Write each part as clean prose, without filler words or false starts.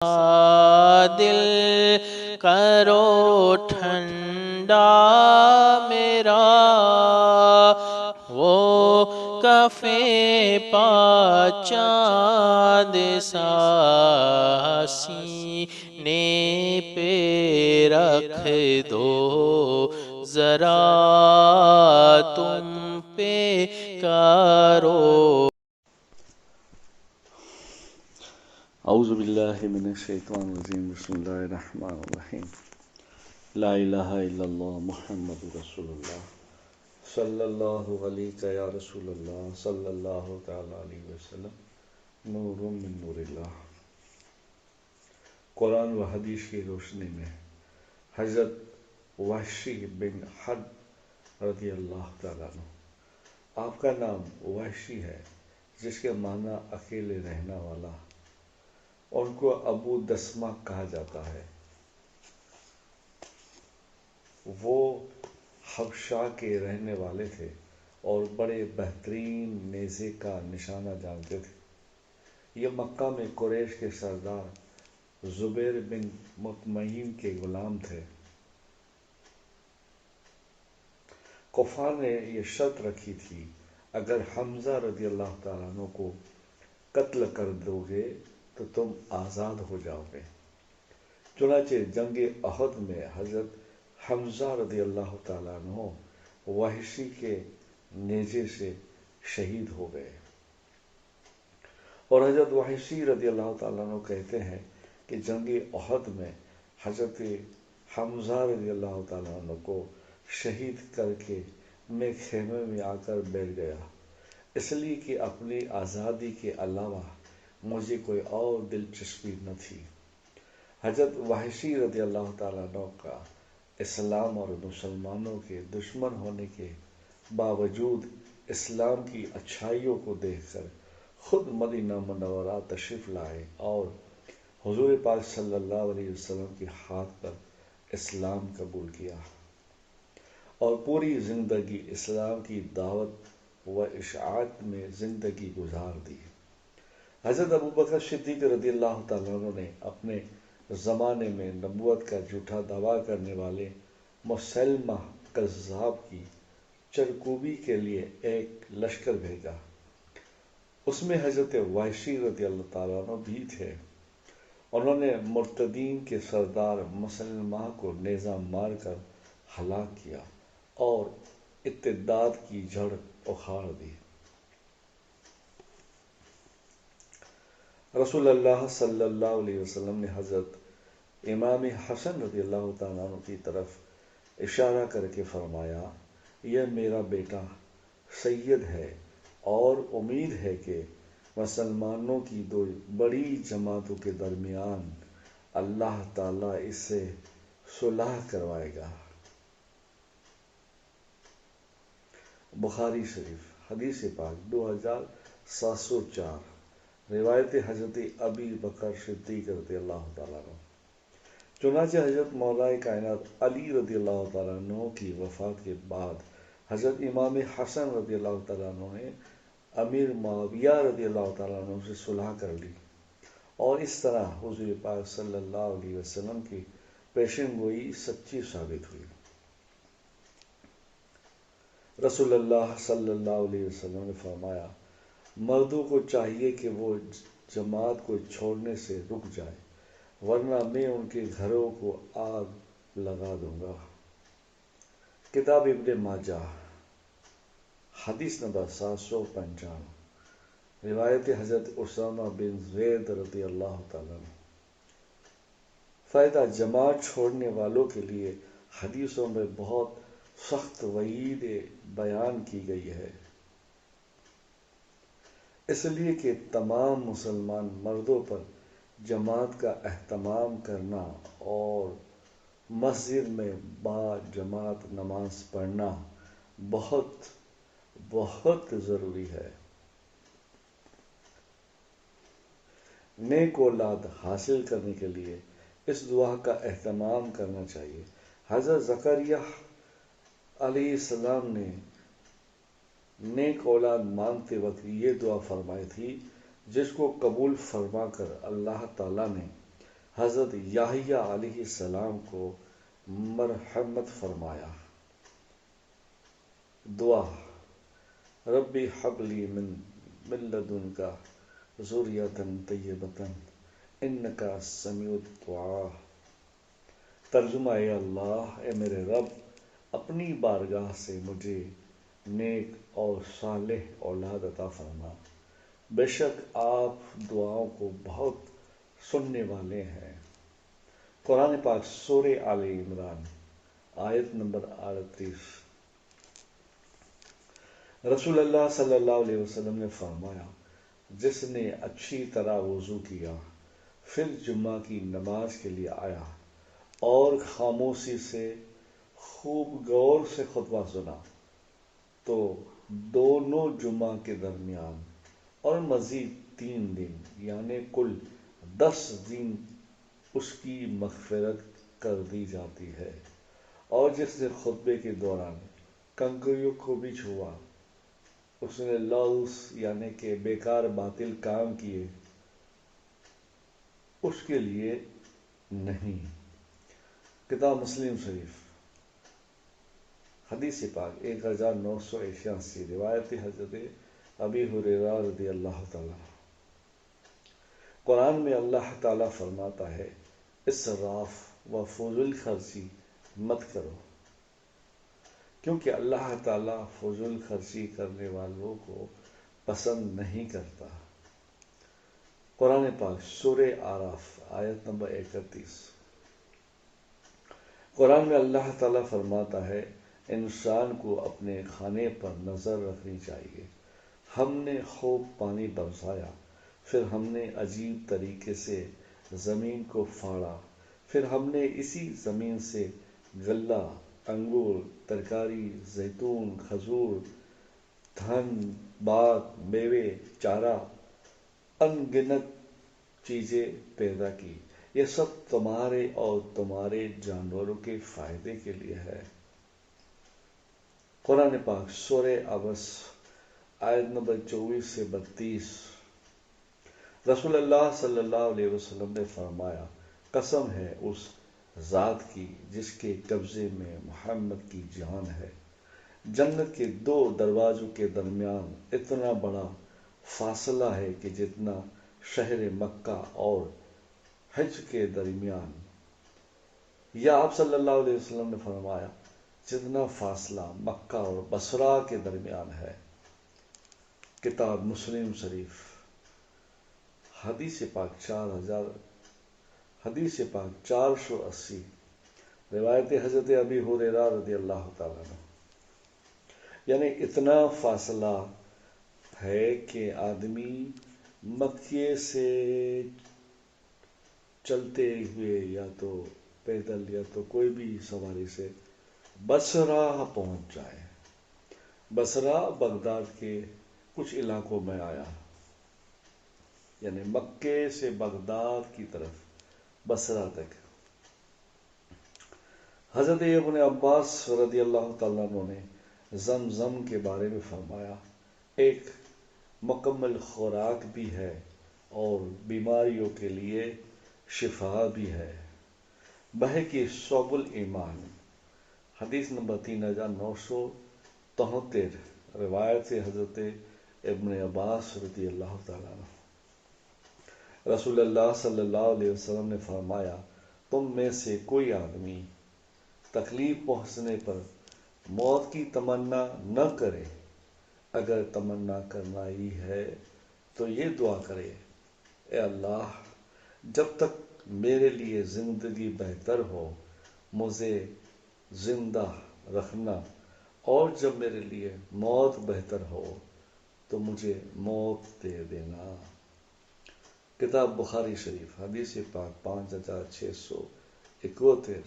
دل کرو ٹھنڈا میرا، وہ کفے پا چاند سا سینے پہ رکھ دو ذرا تم پہ کرو۔ اعوذ باللہ من الشیطان الرجیم، بسم اللہ الرحمن الرحیم۔ لا الہ الا اللہ محمد رسول اللہ، صلی اللہ علیہ یا رسول اللہ، صلی اللہ تعالی علیہ وسلم، نور من نور اللہ۔ قرآن و حدیث کی روشنی میں حضرت وحشی بن حرب رضی اللہ تعالیٰ عنہ، آپ کا نام وحشی ہے جس کے معنی اکیلے رہنا والا، ان کو ابو دسمہ کہا جاتا ہے۔ وہ حبشہ کے رہنے والے تھے اور بڑے بہترین نیزے کا نشانہ جانتے تھے۔ یہ مکہ میں قریش کے سردار زبیر بن مطمئن کے غلام تھے۔ کفار نے یہ شرط رکھی تھی، اگر حمزہ رضی اللہ تعالیٰ عنہ کو قتل کر دو گے تو تم آزاد ہو جاؤ گے۔ چنانچہ جنگ احد میں حضرت حمزہ رضی اللہ تعالیٰ عنہ وحشی کے نیزے سے شہید ہو گئے، اور حضرت وحشی رضی اللہ تعالیٰ عنہ کہتے ہیں کہ جنگ احد میں حضرت حمزہ رضی اللہ تعالیٰ عنہ کو شہید کر کے میں خیمے میں آ کر بیٹھ گیا، اس لیے کہ اپنی آزادی کے علاوہ مجھے کوئی اور دلچسپی نہ تھی۔ حضرت وحشی رضی اللہ تعالیٰ عنہ کا اسلام اور مسلمانوں کے دشمن ہونے کے باوجود اسلام کی اچھائیوں کو دیکھ کر خود مدینہ منورہ تشریف لائے اور حضور پاک صلی اللہ علیہ وسلم کے ہاتھ پر اسلام قبول کیا اور پوری زندگی اسلام کی دعوت و اشاعت میں زندگی گزار دی۔ حضرت ابوبکر صدیق رضی اللہ تعالیٰ عنہ نے اپنے زمانے میں نبوت کا جھوٹا دعویٰ کرنے والے مسلمہ کذاب کی چرکوبی کے لیے ایک لشکر بھیجا۔ اس میں حضرت وحشی رضی اللہ تعالیٰ عنہ بھی تھے۔ انہوں نے مرتدین کے سردار مسلمہ کو نیزہ مار کر ہلاک کیا اور ارتداد کی جڑ اکھاڑ دی۔ رسول اللہ صلی اللہ علیہ وسلم نے حضرت امام حسن رضی اللہ تعالیٰ عنہ کی طرف اشارہ کر کے فرمایا، یہ میرا بیٹا سید ہے اور امید ہے کہ مسلمانوں کی دو بڑی جماعتوں کے درمیان اللہ تعالیٰ اس سے صلح کروائے گا۔ بخاری شریف حدیث پاک 2704، روایت حضرت ابی بکر صدیق رضی اللہ تعالیٰ عنہ۔ چنانچہ حضرت مولا کائنات علی رضی اللہ تعالیٰ عنہ کی وفات کے بعد حضرت امام حسن رضی اللہ تعالیٰ عنہ نے امیر معاویہ رضی اللہ تعالیٰ عنہ سے صلح کر لی، اور اس طرح حضور پاک صلی اللہ علیہ وسلم کی پیشن گوئی سچی ثابت ہوئی۔ رسول اللہ صلی اللہ علیہ وسلم نے فرمایا، مردوں کو چاہیے کہ وہ جماعت کو چھوڑنے سے رک جائے، ورنہ میں ان کے گھروں کو آگ لگا دوں گا۔ کتاب ابن ماجہ حدیث نمبر 755، روایت حضرت اسامہ بن زید رضی اللہ تعالیٰ عنہ۔ فائدہ، جماعت چھوڑنے والوں کے لیے حدیثوں میں بہت سخت وعید بیان کی گئی ہے، اس لیے کہ تمام مسلمان مردوں پر جماعت کا اہتمام کرنا اور مسجد میں با جماعت نماز پڑھنا بہت بہت ضروری ہے۔ نیک اولاد حاصل کرنے کے لیے اس دعا کا اہتمام کرنا چاہیے۔ حضرت زکریا علیہ السلام نے نیک اولاد مانگتے وقت یہ دعا فرمائی تھی، جس کو قبول فرما کر اللہ تعالیٰ نے حضرت یحییٰ علیہ السلام کو مرحمت فرمایا۔ دعا، ربی حب لی من لدنک ذریۃ طیبۃ انک سمیع الدعاء۔ ترجمہ، اے اللہ، اے میرے رب، اپنی بارگاہ سے مجھے نیک اور صالح اولاد عطا فرما، بے شک آپ دعاؤں کو بہت سننے والے ہیں۔ قرآن پاک سورہ آل عمران آیت نمبر 38۔ رسول اللہ صلی اللہ علیہ وسلم نے فرمایا، جس نے اچھی طرح وضو کیا، پھر جمعہ کی نماز کے لیے آیا اور خاموشی سے خوب غور سے خطبہ سنا، تو دونوں جمعہ کے درمیان اور مزید 3 دن یعنی کل 10 دن اس کی مغفرت کر دی جاتی ہے۔ اور جس نے خطبے کے دوران کنکریوں کو بھی چھوا، اس نے لغو یعنی کہ بیکار باطل کام کیے، اس کے لیے نہیں۔ کتاب مسلم شریف حدیث پاک 1981، روایت حضرت ابی ہریرہ رضی اللہ تعالیٰ۔ قرآن میں اللہ تعالیٰ فرماتا ہے، اسراف و فضول خرچی مت کرو، کیونکہ اللہ تعالیٰ فضول خرچی کرنے والوں کو پسند نہیں کرتا۔ قرآن پاک سورہ اعراف آیت نمبر 31۔ قرآن میں اللہ تعالیٰ فرماتا ہے، انسان کو اپنے کھانے پر نظر رکھنی چاہیے۔ ہم نے خوب پانی برسایا، پھر ہم نے عجیب طریقے سے زمین کو پھاڑا، پھر ہم نے اسی زمین سے غلہ، انگور، ترکاری، زیتون، کھجور، دھن، باغ، میوے، چارہ، ان گنت چیزیں پیدا کی۔ یہ سب تمہارے اور تمہارے جانوروں کے فائدے کے لیے ہے۔ قرآن پاک سورہ عبس آیت نمبر 24 سے 32۔ رسول اللہ صلی اللہ علیہ وسلم نے فرمایا، قسم ہے اس ذات کی جس کے قبضے میں محمد کی جان ہے، جنت کے 2 دروازوں کے درمیان اتنا بڑا فاصلہ ہے کہ جتنا شہر مکہ اور حج کے درمیان، یا آپ صلی اللہ علیہ وسلم نے فرمایا، جتنا فاصلہ مکہ اور بصرہ کے درمیان ہے۔ کتاب مسلم شریف حدیث پاک 480، روایت حضرت ابی ہریرہ رضی اللہ تعالیٰ عنہ۔ یعنی اتنا فاصلہ ہے کہ آدمی مکے سے چلتے ہوئے یا تو پیدل یا تو کوئی بھی سواری سے بصرہ پہنچ جائے۔ بصرہ بغداد کے کچھ علاقوں میں آیا، یعنی مکے سے بغداد کی طرف بصرہ تک۔ حضرت ابن عباس رضی اللہ تعالیٰ عنہ نے زمزم کے بارے میں فرمایا، ایک مکمل خوراک بھی ہے اور بیماریوں کے لیے شفا بھی ہے۔ بہقی شعب الایمان حدیث نمبر 3973، روایت سے حضرت ابن عباس رضی اللہ تعالیٰ عنہ۔ رسول اللہ صلی اللہ علیہ وسلم نے فرمایا، تم میں سے کوئی آدمی تکلیف پہنچنے پر موت کی تمنا نہ کرے، اگر تمنا کرنا ہی ہے تو یہ دعا کرے، اے اللہ، جب تک میرے لیے زندگی بہتر ہو مجھے زندہ رکھنا، اور جب میرے لیے موت بہتر ہو تو مجھے موت دے دینا۔ کتاب بخاری شریف حدیث پاک 5671،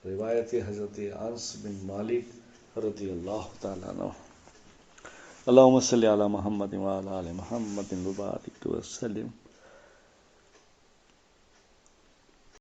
روایت حضرت انس بن مالک رضی اللہ تعالیٰ عنہ۔ اللہم صلی علی محمد وعلی آل محمد وبارک وسلم۔